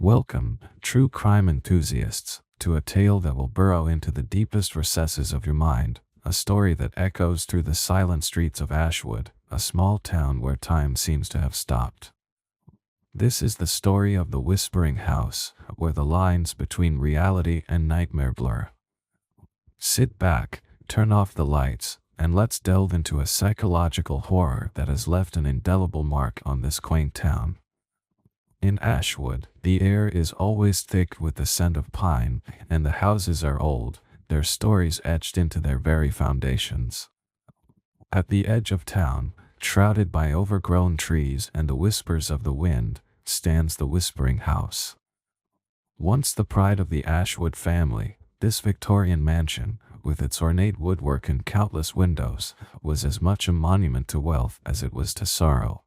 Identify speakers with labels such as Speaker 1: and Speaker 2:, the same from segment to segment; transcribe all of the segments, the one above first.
Speaker 1: Welcome, true crime enthusiasts, to a tale that will burrow into the deepest recesses of your mind, a story that echoes through the silent streets of Ashwood, a small town where time seems to have stopped. This is the story of the Whispering House, where the lines between reality and nightmare blur. Sit back, turn off the lights, and let's delve into a psychological horror that has left an indelible mark on this quaint town. In Ashwood, the air is always thick with the scent of pine, and the houses are old, their stories etched into their very foundations. At the edge of town, shrouded by overgrown trees and the whispers of the wind, stands the Whispering House. Once the pride of the Ashwood family, this Victorian mansion, with its ornate woodwork and countless windows, was as much a monument to wealth as it was to sorrow.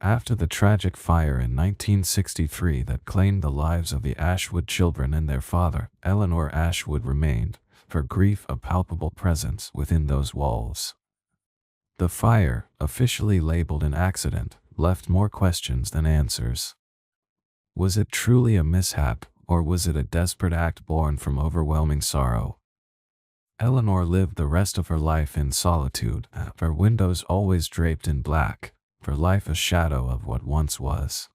Speaker 1: After the tragic fire in 1963 that claimed the lives of the Ashwood children and their father, Eleanor Ashwood remained, her grief a palpable presence within those walls. The fire, officially labeled an accident, left more questions than answers. Was it truly a mishap, or was it a desperate act born from overwhelming sorrow? Eleanor lived the rest of her life in solitude, her windows always draped in black, her life a shadow of what once was.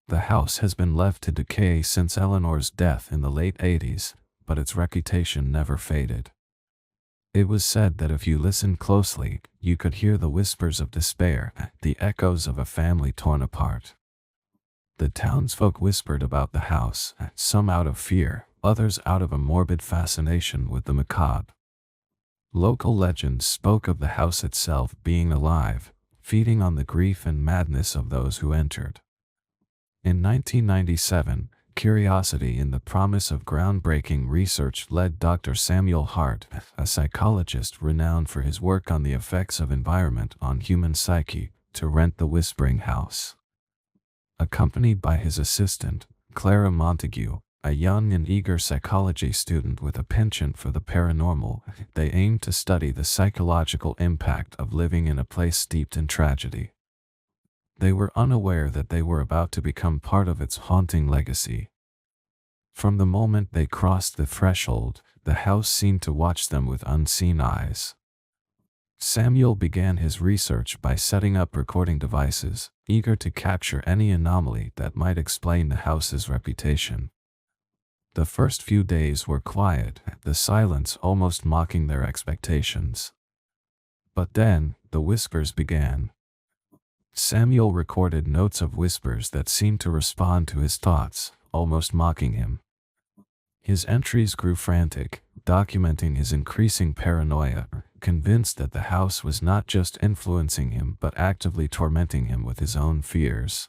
Speaker 1: The house has been left to decay since Eleanor's death in the late 80s, but its reputation never faded. It was said that if you listened closely, you could hear the whispers of despair, the echoes of a family torn apart. The townsfolk whispered about the house, some out of fear, others out of a morbid fascination with the macabre. Local legends spoke of the house itself being alive, feeding on the grief and madness of those who entered. In 1997, curiosity in the promise of groundbreaking research led Dr. Samuel Hart, a psychologist renowned for his work on the effects of environment on human psyche, to rent the Whispering House. Accompanied by his assistant, Clara Montague, a young and eager psychology student with a penchant for the paranormal, they aimed to study the psychological impact of living in a place steeped in tragedy. They were unaware that they were about to become part of its haunting legacy. From the moment they crossed the threshold, the house seemed to watch them with unseen eyes. Samuel began his research by setting up recording devices, eager to capture any anomaly that might explain the house's reputation. The first few days were quiet, the silence almost mocking their expectations. But then, the whispers began. Samuel recorded notes of whispers that seemed to respond to his thoughts, almost mocking him. His entries grew frantic, documenting his increasing paranoia, convinced that the house was not just influencing him but actively tormenting him with his own fears.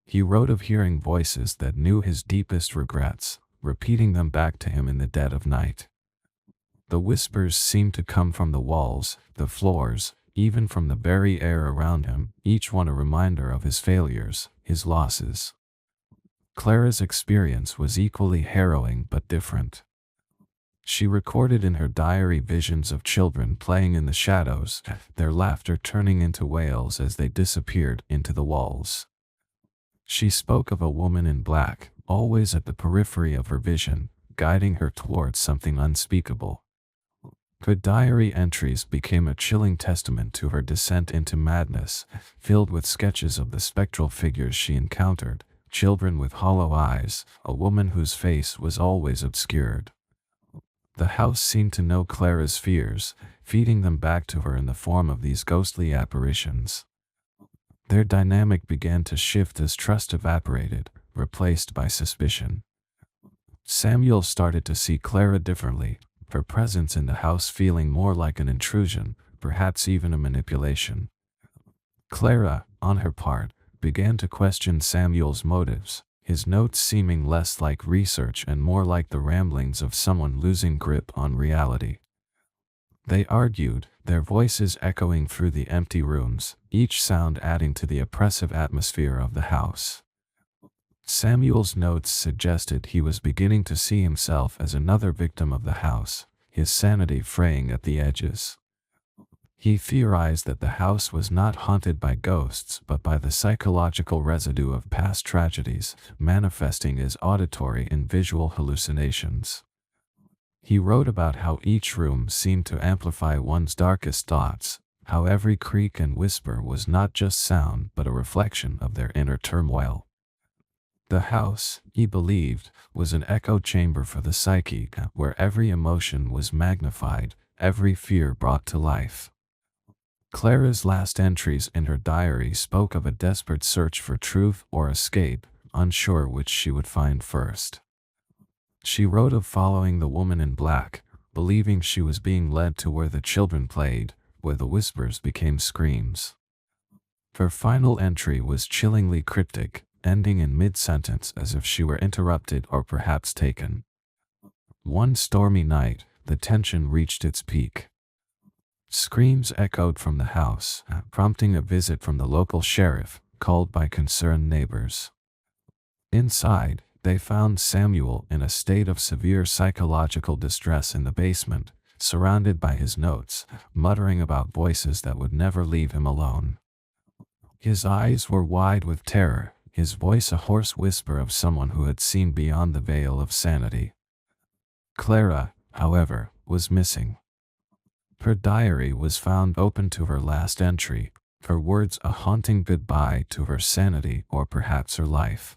Speaker 1: He wrote of hearing voices that knew his deepest regrets, repeating them back to him in the dead of night. The whispers seemed to come from the walls, the floors, even from the very air around him, each one a reminder of his failures, his losses. Clara's experience was equally harrowing but different. She recorded in her diary visions of children playing in the shadows, their laughter turning into wails as they disappeared into the walls. She spoke of a woman in black, always at the periphery of her vision, guiding her towards something unspeakable. Her diary entries became a chilling testament to her descent into madness, filled with sketches of the spectral figures she encountered, children with hollow eyes, a woman whose face was always obscured. The house seemed to know Clara's fears, feeding them back to her in the form of these ghostly apparitions. Their dynamic began to shift as trust evaporated, replaced by suspicion. Samuel started to see Clara differently, her presence in the house feeling more like an intrusion, perhaps even a manipulation. Clara, on her part, began to question Samuel's motives, his notes seeming less like research and more like the ramblings of someone losing grip on reality. They argued, their voices echoing through the empty rooms, each sound adding to the oppressive atmosphere of the house. Samuel's notes suggested he was beginning to see himself as another victim of the house, his sanity fraying at the edges. He theorized that the house was not haunted by ghosts but by the psychological residue of past tragedies, manifesting as auditory and visual hallucinations. He wrote about how each room seemed to amplify one's darkest thoughts, how every creak and whisper was not just sound but a reflection of their inner turmoil. The house, he believed, was an echo chamber for the psyche, where every emotion was magnified, every fear brought to life. Clara's last entries in her diary spoke of a desperate search for truth or escape, unsure which she would find first. She wrote of following the woman in black, believing she was being led to where the children played, where the whispers became screams. Her final entry was chillingly cryptic, ending in mid-sentence as if she were interrupted or perhaps taken. One stormy night, the tension reached its peak. Screams echoed from the house, prompting a visit from the local sheriff, called by concerned neighbors. Inside, they found Samuel in a state of severe psychological distress in the basement, surrounded by his notes, muttering about voices that would never leave him alone. His eyes were wide with terror, his voice a hoarse whisper of someone who had seen beyond the veil of sanity. Clara, however, was missing. Her diary was found open to her last entry, her words a haunting goodbye to her sanity or perhaps her life.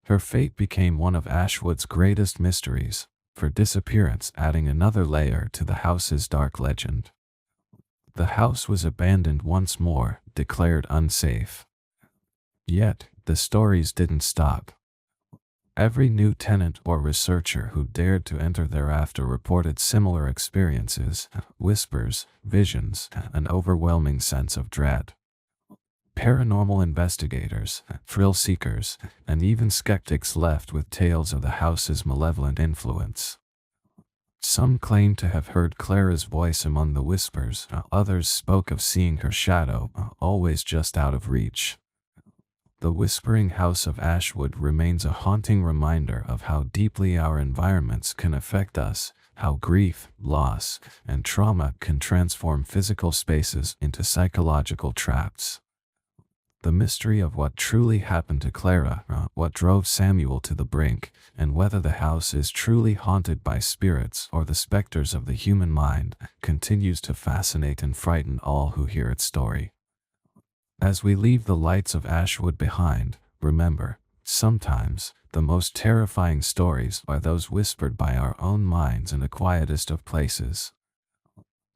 Speaker 1: Her fate became one of Ashwood's greatest mysteries, her disappearance adding another layer to the house's dark legend. The house was abandoned once more, declared unsafe. Yet, the stories didn't stop. Every new tenant or researcher who dared to enter thereafter reported similar experiences, whispers, visions, an overwhelming sense of dread. Paranormal investigators, thrill seekers, and even skeptics left with tales of the house's malevolent influence. Some claimed to have heard Clara's voice among the whispers, others spoke of seeing her shadow, always just out of reach. The Whispering House of Ashwood remains a haunting reminder of how deeply our environments can affect us, how grief, loss, and trauma can transform physical spaces into psychological traps. The mystery of what truly happened to Clara, what drove Samuel to the brink, and whether the house is truly haunted by spirits or the specters of the human mind, continues to fascinate and frighten all who hear its story. As we leave the lights of Ashwood behind, remember, sometimes, the most terrifying stories are those whispered by our own minds in the quietest of places.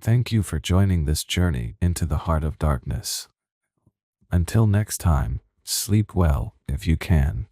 Speaker 1: Thank you for joining this journey into the heart of darkness. Until next time, sleep well, if you can.